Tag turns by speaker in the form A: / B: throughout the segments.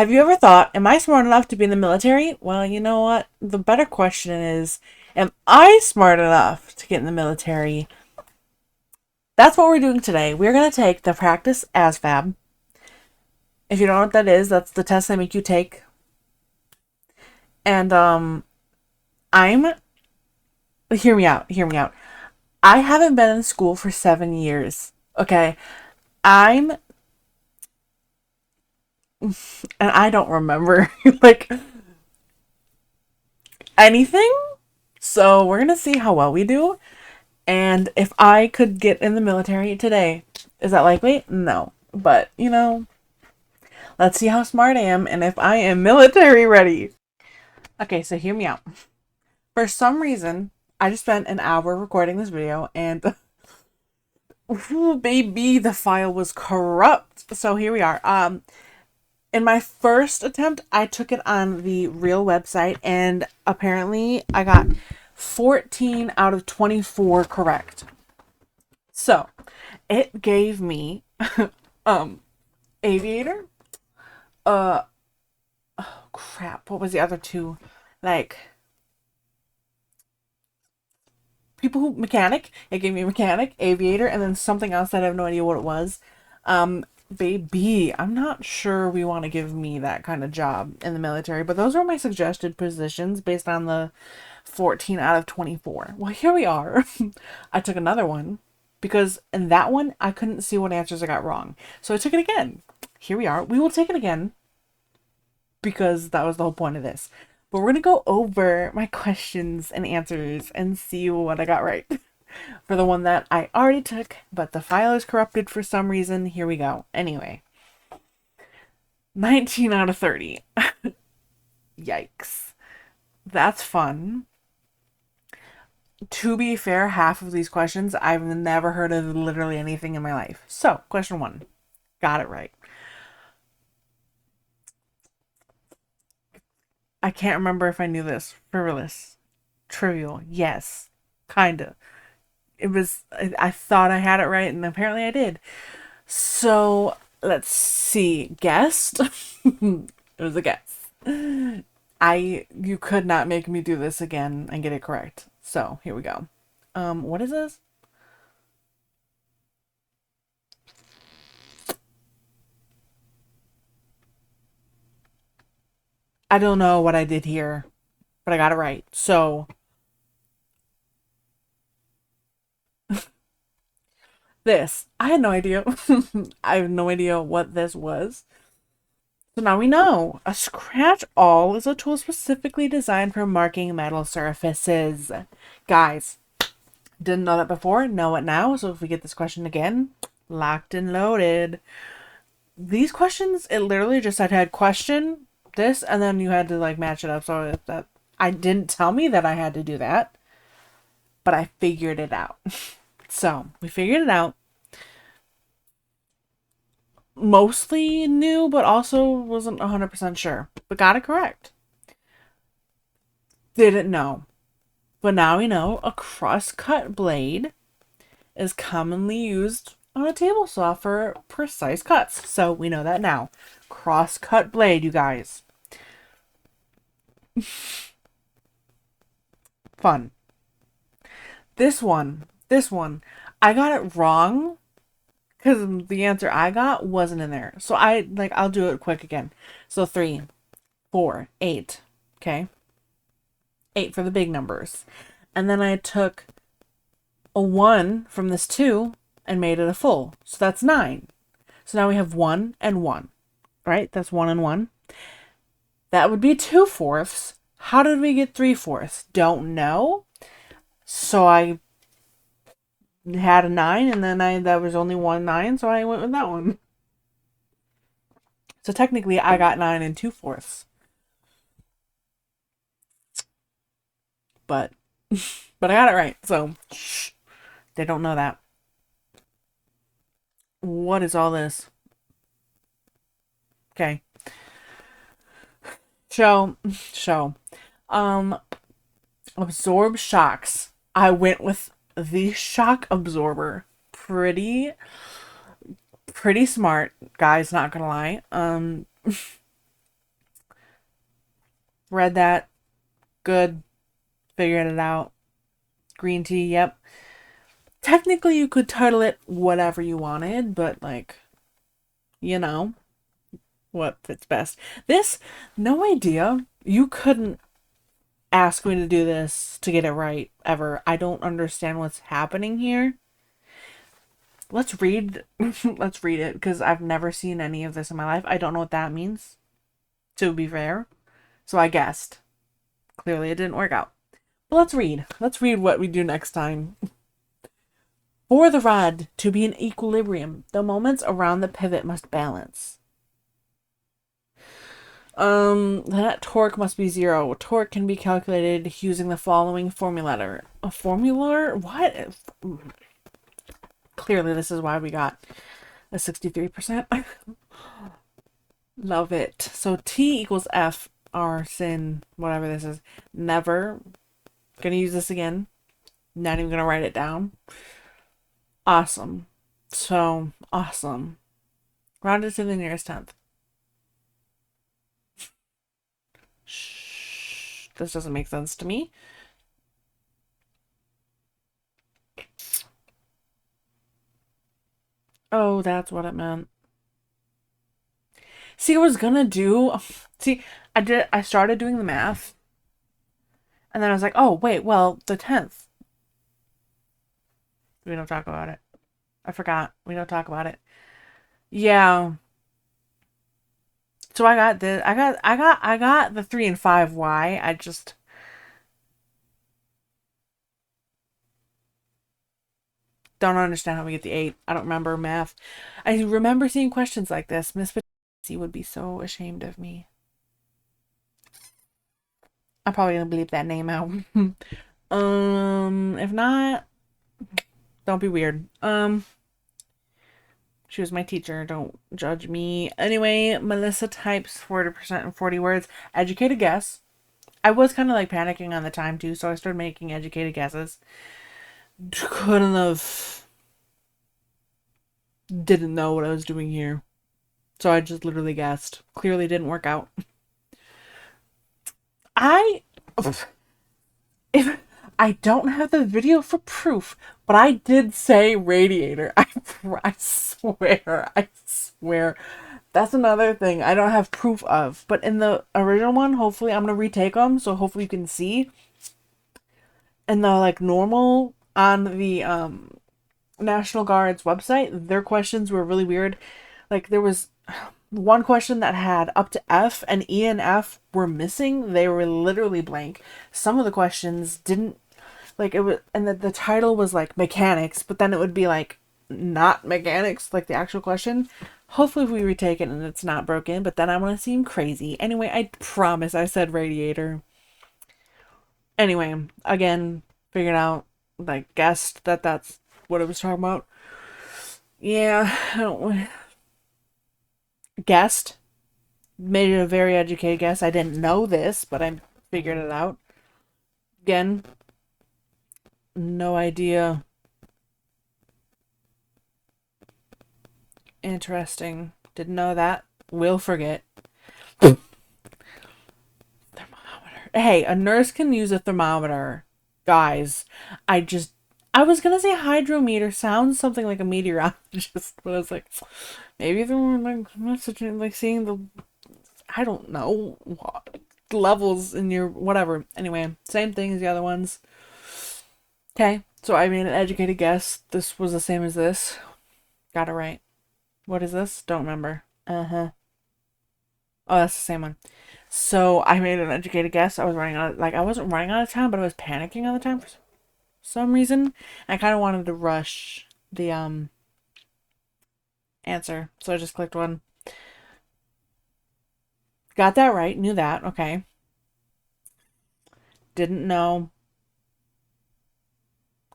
A: Have you ever thought, am I smart enough to be in the military? Well, you know what? The better question is, am I smart enough to get in the military? That's what we're doing today. We're going to take the practice ASVAB. If you don't know what that is, that's the test they make you take. And I'm hear me out, hear me out. I haven't been in school for 7 years. Okay? I'm and I don't remember like anything. So, we're going to see how well we do. And if I could get in the military today, is that likely? No. But, let's see how smart I am and if I am military ready. Okay, so hear me out. For some reason, I just spent an hour recording this video and ooh, baby, the file was corrupt. So here we are. In my first attempt, I took it on the real website and apparently I got 14 out of 24 correct. So, it gave me aviator. Uh oh crap, what was the other two? Like mechanic. It gave me mechanic, aviator, and then something else that I have no idea what it was. Baby, I'm not sure we want to give me that kind of job in the military, but those are my suggested positions based on the 14 out of 24. Well, here we are. I took another one because in that one I couldn't see what answers I got wrong. So I took it again. Here we are. We will take it again because that was the whole point of this. But we're going to go over my questions and answers and see what I got right for the one that I already took, but the file is corrupted for some reason. Here we go. Anyway, 19 out of 30. Yikes. That's fun. To be fair, half of these questions I've never heard of literally anything in my life. So, question one. Got it right. I can't remember if I knew this. Frivolous. Trivial. Yes. Kinda. It was, I thought I had it right, and apparently I did. So, let's see. Guessed? It was a guess. You could not make me do this again and get it correct. So, here we go. What is this? I don't know what I did here, but I got it right. So, this. I had no idea. I have no idea what this was. So now we know. A scratch awl is a tool specifically designed for marking metal surfaces. Guys, didn't know that before, know it now. So if we get this question again, locked and loaded. These questions, it literally just had question, this, and then you had to like match it up. So that I didn't tell me that I had to do that, but I figured it out. So we figured it out. Mostly knew, but also wasn't 100% sure, but got it correct. Didn't know. But now we know a cross-cut blade is commonly used on a table saw for precise cuts. So we know that now. Cross-cut blade, you guys. Fun. This one, I got it wrong because the answer I got wasn't in there. So I'll do it quick again. So 3, 4, 8. Okay. 8 for the big numbers. And then I took a 1 from this 2 and made it a full. So that's 9. So now we have 1 and 1. Right? That's 1 and 1. That would be 2/4. How did we get 3/4? Don't know. So I had a 9 and then that was only 1 9, so I went with that one. So technically I got 9 and 2/4. But but I got it right. So shh, they don't know that. What is all this? Okay. Show. Um Absorb shocks. I went with the shock absorber. Pretty smart, guys, not gonna lie. Read that. Good. Figured it out. Green tea, yep. Technically, you could title it whatever you wanted, but like, you know, what fits best. This, no idea. You couldn't ask me to do this to get it right ever. I don't understand what's happening here. Let's read let's read it because I've never seen any of this in my life. I don't know what that means, to be fair. So I guessed. Clearly it didn't work out. But let's read. Let's read what we do next time. For the rod to be in equilibrium, the moments around the pivot must balance. That torque must be 0. Torque can be calculated using the following formula. A formula? What? Clearly, this is why we got a 63%. Love it. So T equals F, R sin, whatever this is. Never. Gonna use this again. Not even gonna write it down. Awesome. So, awesome. Rounded to the nearest tenth. Shh. This doesn't make sense to me. Oh, that's what it meant. See, I was gonna do. See, I started doing the math. And then I was like, oh, wait, well, the 10th. We don't talk about it. I forgot. We don't talk about it. Yeah. So I got the 3 and 5 Y. I just don't understand how we get the 8. I don't remember math. I remember seeing questions like this. Miss Patsy would be so ashamed of me. I'm probably gonna bleep that name out. If not, don't be weird. She was my teacher. Don't judge me. Anyway, Melissa types 40% in 40 words. Educated guess. I was kind of like panicking on the time too, so I started making educated guesses. Couldn't have. Didn't know what I was doing here. So I just literally guessed. Clearly didn't work out. If I don't have the video for proof, but I did say radiator. I swear. I swear. That's another thing I don't have proof of. But in the original one, hopefully I'm going to retake them. So hopefully you can see. And the like normal on the National Guard's website, their questions were really weird. Like there was one question that had up to F and E and F were missing. They were literally blank. Some of the questions didn't like it was, and the title was like mechanics, but then it would be like not mechanics, like the actual question. Hopefully we retake it and it's not broken, but then I want to seem crazy. Anyway, I promise I said radiator. Anyway, again, figured out, like, guessed that that's what it was talking about. Yeah, I don't guessed. Made it a very educated guess. I didn't know this, but I figured it out. Again, no idea. Interesting. Didn't know that. Will forget. Thermometer. Hey, a nurse can use a thermometer. Guys, I was gonna say hydrometer sounds something like a meteorologist, but I was like, maybe they were like messaging, like seeing the, I don't know, levels in your whatever. Anyway, same thing as the other ones. Okay, so I made an educated guess. This was the same as this. Got it right. What is this? Don't remember. Uh-huh. Oh, that's the same one. So I made an educated guess. I was running out, like I wasn't running out of time, but I was panicking all the time for some reason. I kind of wanted to rush the answer, so I just clicked one. Got that right. Knew that. Okay. Didn't know.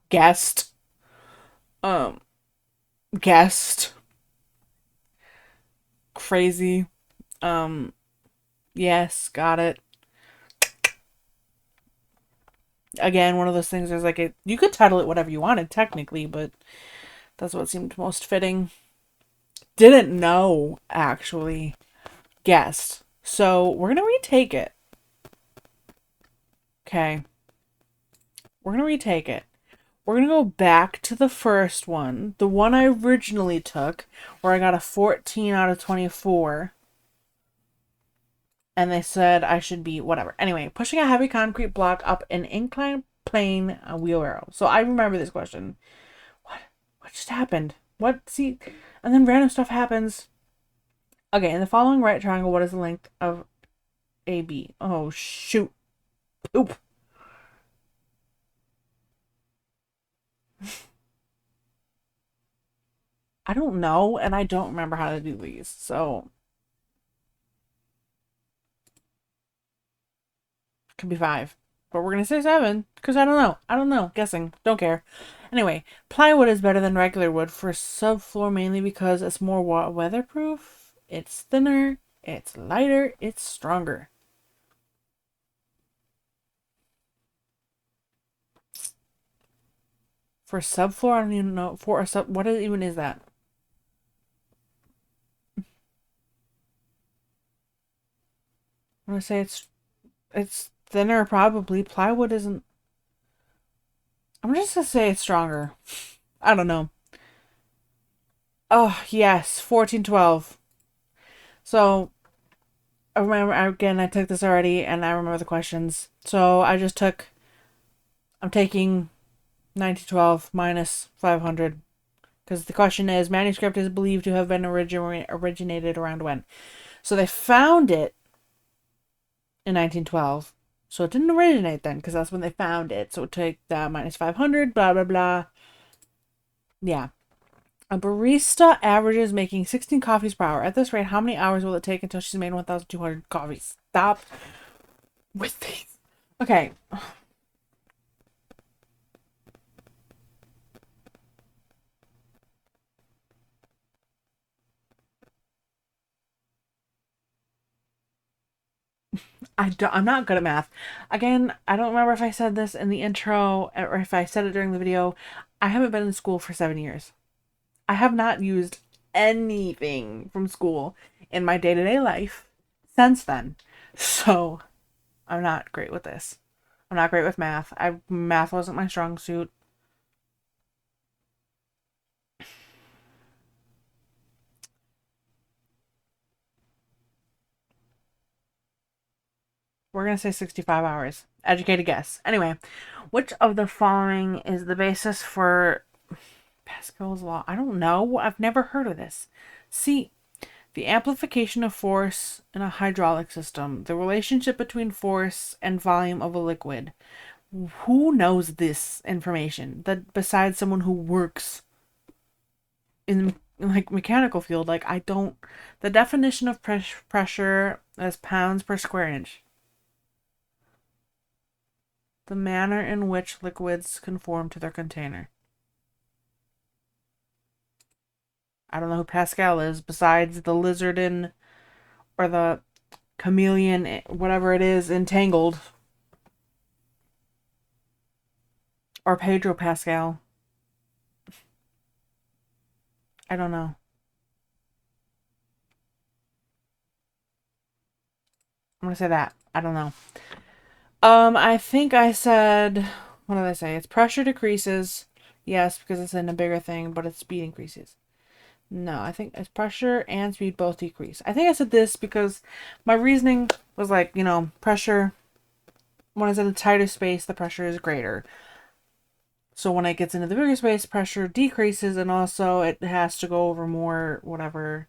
A: Guessed. Um, guessed. Crazy. Um, yes, got it. Again, one of those things is like you could title it whatever you wanted technically, but that's what seemed most fitting. Didn't know, actually. Guessed. So we're gonna retake it. Okay. We're going to retake it. We're going to go back to the first one. The one I originally took, where I got a 14 out of 24. And they said I should be whatever. Anyway, pushing a heavy concrete block up an inclined plane wheelbarrow. So I remember this question. What just happened? What? See? And then random stuff happens. Okay, in the following right triangle, what is the length of AB? Oh, shoot. Poop. I don't know, and I don't remember how to do these, so it could be 5. But we're gonna say 7, because I don't know. I don't know. Guessing. Don't care. Anyway, plywood is better than regular wood for subfloor mainly because it's more weatherproof, it's thinner, it's lighter, it's stronger. For subfloor, I don't even know. For a sub, what even is that? I'm gonna say it's thinner probably. Plywood isn't. I'm just gonna say it's stronger. I don't know. Oh yes, 1412. So I remember again. I took this already, and I remember the questions. So I just took. I'm taking 1912 minus 500 because the question is manuscript is believed to have been originated around when. So they found it in 1912. So it didn't originate then because that's when they found it. So take that minus 500, blah, blah, blah. Yeah. A barista averages making 16 coffees per hour. At this rate, how many hours will it take until she's made 1,200 coffees? Stop with these. Okay. I'm not good at math. Again, I don't remember if I said this in the intro or if I said it during the video. I haven't been in school for 7 years. I have not used anything from school in my day-to-day life since then. So, I'm not great with this. I'm not great with math. Math wasn't my strong suit. We're going to say 65 hours. Educated guess. Anyway, which of the following is the basis for Pascal's law? I don't know. I've never heard of this. See, the amplification of force in a hydraulic system, the relationship between force and volume of a liquid. Who knows this information? That besides someone who works in like mechanical field, like I don't. The definition of pressure as pounds per square inch. The manner in which liquids conform to their container. I don't know who Pascal is besides the lizard in or the chameleon, whatever it is, entangled. Or Pedro Pascal. I don't know. I'm gonna say that. I don't know. I think I said, what did I say? Its pressure decreases. Yes, because it's in a bigger thing, but its speed increases. No, I think its pressure and speed both decrease. I think I said this because my reasoning was like, pressure. When it's in a tighter space, the pressure is greater. So when it gets into the bigger space, pressure decreases, and also it has to go over more, whatever.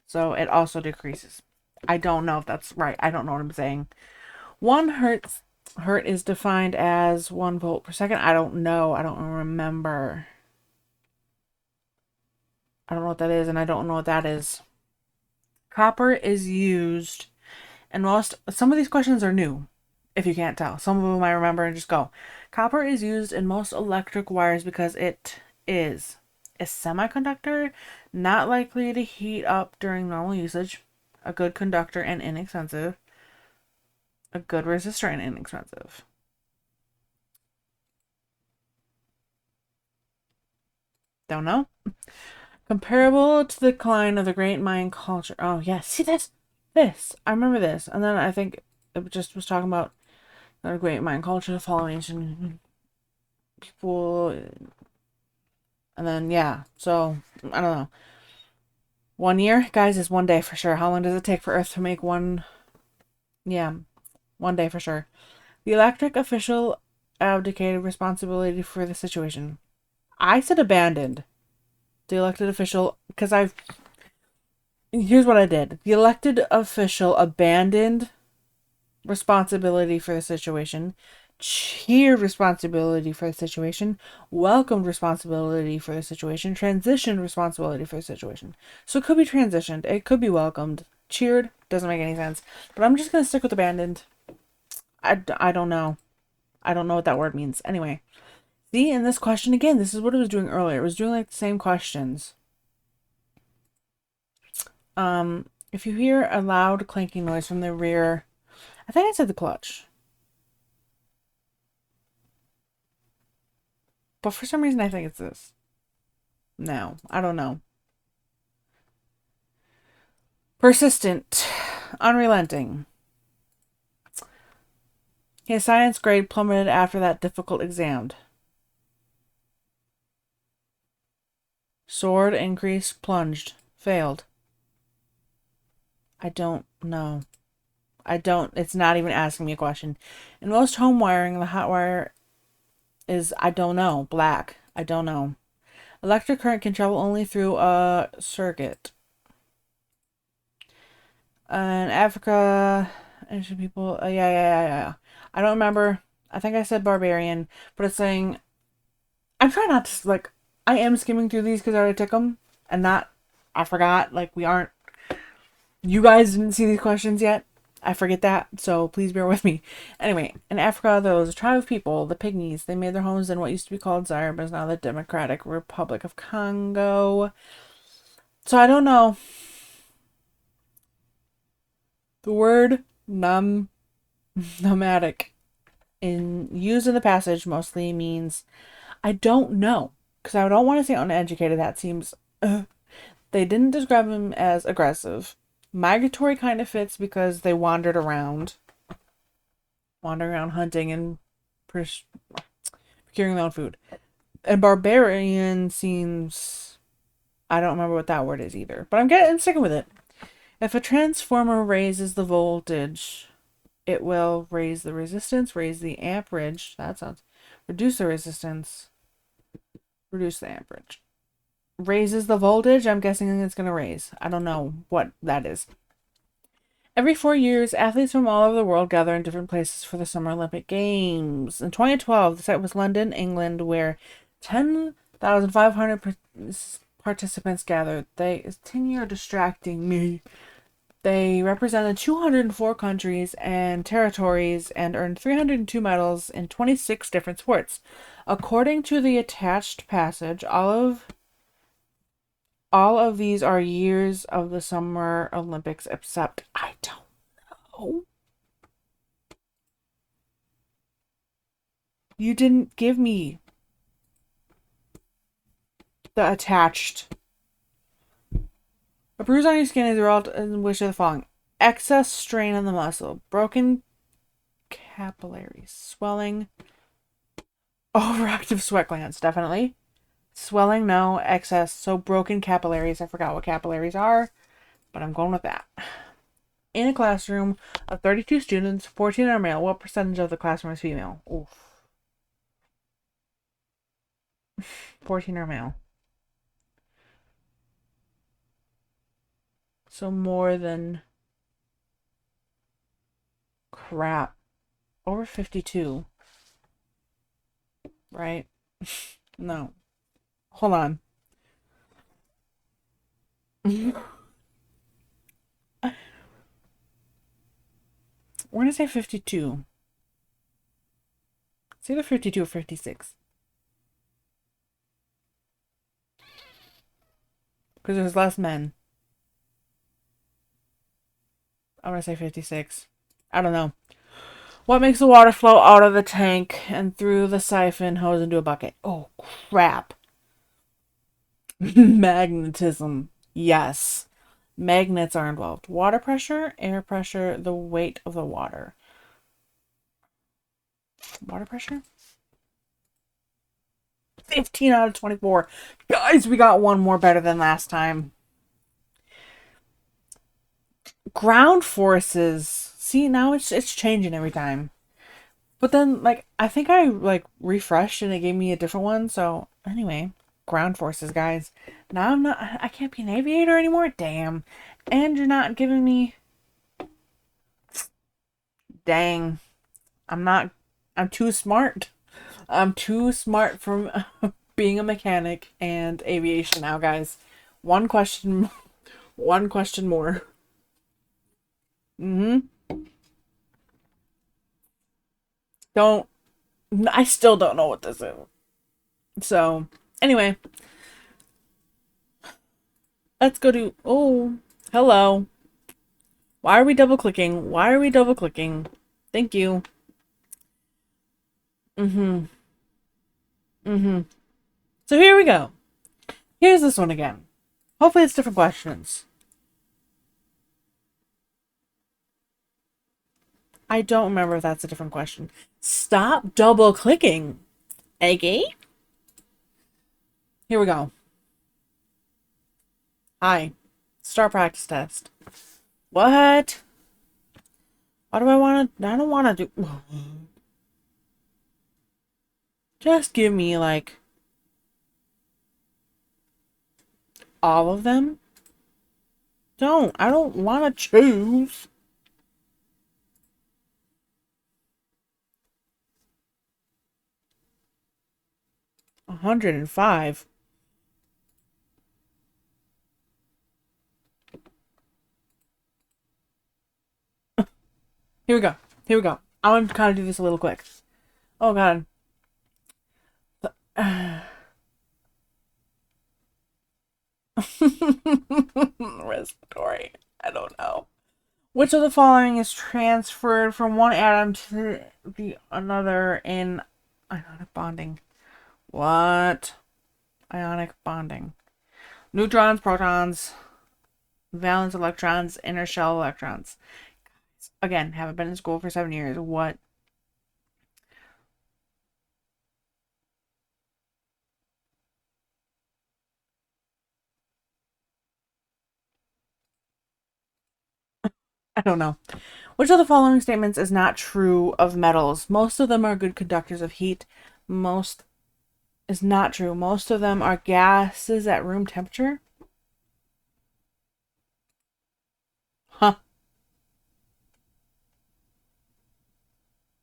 A: So it also decreases. I don't know if that's right. I don't know what I'm saying. 1 hertz is defined as 1 volt per second. I don't know. I don't remember. I don't know what that is, and I don't know what that is. Copper is used, and some of these questions are new, if you can't tell. Some of them I remember and just go. Copper is used in most electric wires because it is a semiconductor, not likely to heat up during normal usage, a good conductor and inexpensive, a good resistor and inexpensive. Don't know. Comparable to the decline of the great Mayan culture. Oh, yeah. See this? This. I remember this. And then I think it just was talking about a great mind culture, follow ancient people, and then yeah. So I don't know. 1 year, guys, is 1 day for sure. How long does it take for Earth to make one? Yeah, 1 day for sure. The electric official abdicated responsibility for the situation. I said abandoned. The elected official, because I've. Here's what I did. The elected official abandoned responsibility for the situation, cheered responsibility for the situation, welcomed responsibility for the situation, transitioned responsibility for the situation. So it could be transitioned, it could be welcomed. Cheered doesn't make any sense. But I'm just going to stick with abandoned. I don't know. I don't know what that word means. Anyway, see, in this question again, this is what it was doing earlier. It was doing like the same questions. If you hear a loud clanking noise from the rear, I think I said the clutch. But for some reason, I think it's this. No, I don't know. Persistent, unrelenting. His science grade plummeted after that difficult exam. Soared, increased, plunged, failed. I don't know. It's not even asking me a question. In most home wiring, the hot wire is, I don't know, black. I don't know. Electric current can travel only through a circuit. In Africa, ancient people, yeah. I don't remember. I think I said barbarian, but it's saying, I'm trying not to, like, I am skimming through these because I already took them, and not, I forgot, like, we aren't, you guys didn't see these questions yet. I forget that, so please bear with me. Anyway, in Africa, there was a tribe of people, the Pygmies. They made their homes in what used to be called Zaire, but is now the Democratic Republic of Congo. So I don't know. The word nomadic in used in the passage mostly means I don't know, because I don't want to say uneducated. That seems they didn't describe him as aggressive. Migratory kind of fits because they wandered around hunting and procuring their own food. And barbarian seems, I don't remember what that word is either, but I'm sticking with it. If a transformer raises the voltage, it will raise the resistance, raise the amperage. That sounds. Reduce the resistance, reduce the amperage. Raises the voltage. I'm guessing it's going to raise. I don't know what that is. Every 4 years, athletes from all over the world gather in different places for the Summer Olympic Games. In 2012, the site was London, England, where 10,500 participants gathered. It's 10-year distracting me. They represented 204 countries and territories and earned 302 medals in 26 different sports. According to the attached passage, all of these are years of the Summer Olympics, except I don't know. You didn't give me the attached. A bruise on your skin is a result in which of the following: excess strain on the muscle, broken capillaries, swelling, overactive sweat glands, definitely. Swelling, no. Excess, so broken capillaries. I forgot what capillaries are, but I'm going with that. In a classroom of 32 students, 14 are male. What percentage of the classroom is female? Oof. 14 are male. So more than... crap. Over 52. Right? No. Hold on. We're going to say 52. It's either 52 or 56. Because there's less men. I'm going to say 56. I don't know. What makes the water flow out of the tank and through the siphon hose into a bucket? Oh, crap. Magnetism. Yes. Magnets are involved. Water pressure, air pressure, the weight of the water. Water pressure? 15 out of 24. Guys, we got one more better than last time. Ground forces. See, now it's changing every time. But then, like, I think I, like, refreshed and it gave me a different one. So, anyway, ground forces, guys. Now I can't be an aviator anymore? Damn. And you're not giving me... Dang. I'm too smart. I'm too smart from being a mechanic and aviation now, guys. One question more. Mm-hmm. I still don't know what this is. So, anyway, let's go to, oh, hello. Why are we double clicking? Why are we double clicking? Thank you. Mm-hmm. Mm-hmm. So here we go. Here's this one again. Hopefully it's different questions. I don't remember if that's a different question. Stop double clicking. Okay? Here we go. Hi. Start practice test. What? Why do I want to? I don't want to do. Just give me, like, all of them. I don't want to choose. 105. Here we go. Here we go. I want to kind of do this a little quick. Oh, God. Respiratory. I don't know. Which of the following is transferred from one atom to the another in ionic bonding? What? Ionic bonding. Neutrons, protons, valence electrons, inner shell electrons. Again, haven't been in school for 7 years. What? I don't know. Which of the following statements is not true of metals? Most of them are good conductors of heat. Most is not true. Most of them are gases at room temperature. Huh.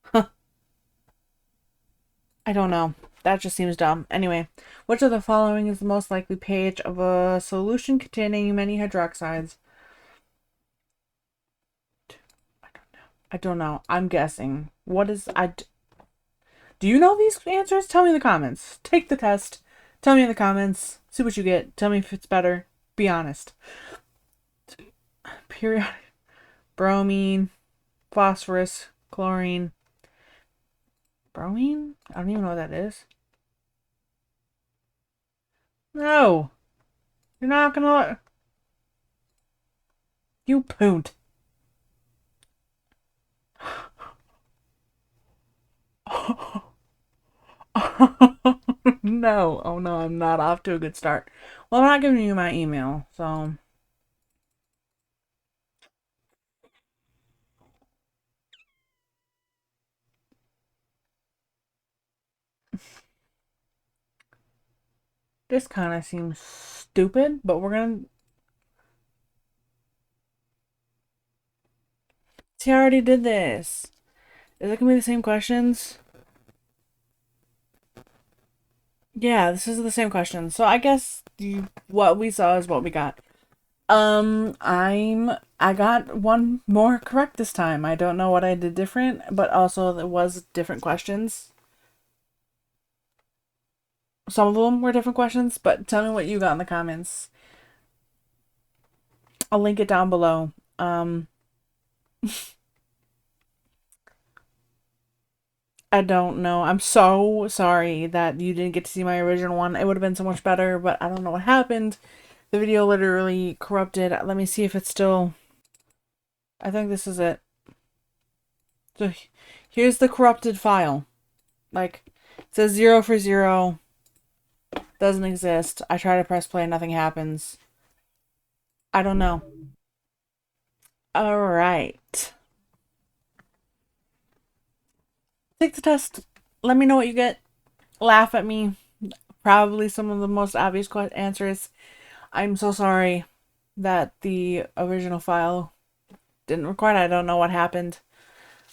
A: Huh. I don't know. That just seems dumb. Anyway, which of the following is the most likely pH of a solution containing many hydroxides? I don't know. I'm guessing. What is... Do you know these answers? Tell me in the comments. Take the test. Tell me in the comments. See what you get. Tell me if it's better. Be honest. Periodic. Bromine. Phosphorus. Chlorine. Bromine? I don't even know what that is. No. You're not gonna... You poont. No. Oh no, I'm not off to a good start. Well, I'm not giving you my email, so... This kind of seems stupid, but we're gonna... See, I already did this. Is it gonna be the same questions? Yeah, this is the same question. So I guess what we saw is what we got. I got one more correct this time. I don't know what I did different, but also there was different questions. Some of them were different questions, but tell me what you got in the comments. I'll link it down below. I don't know. I'm so sorry that you didn't get to see my original one. It would have been so much better, but I don't know what happened. The video literally corrupted. Let me see if it's still... I think this is it. So here's the corrupted file. Like, it says 0 for 0. Doesn't exist. I try to press play, nothing happens. I don't know. Alright. Take the test. Let me know what you get. Laugh at me. Probably some of the most obvious answers. I'm so sorry that the original file didn't record. I don't know what happened.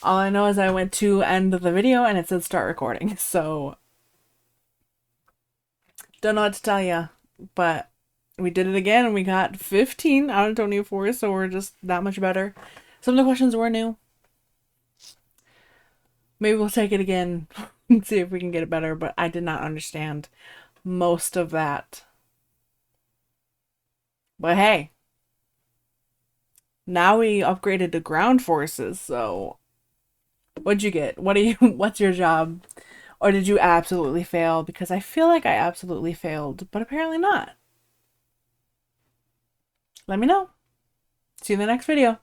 A: All I know is I went to end the video and it said start recording. So, don't know what to tell you. But we did it again and we got 15 out of 24. So we're just that much better. Some of the questions were new. Maybe we'll take it again and see if we can get it better. But I did not understand most of that. But hey, now we upgraded to ground forces, so what'd you get? What's your job? Or did you absolutely fail? Because I feel like I absolutely failed, but apparently not. Let me know. See you in the next video.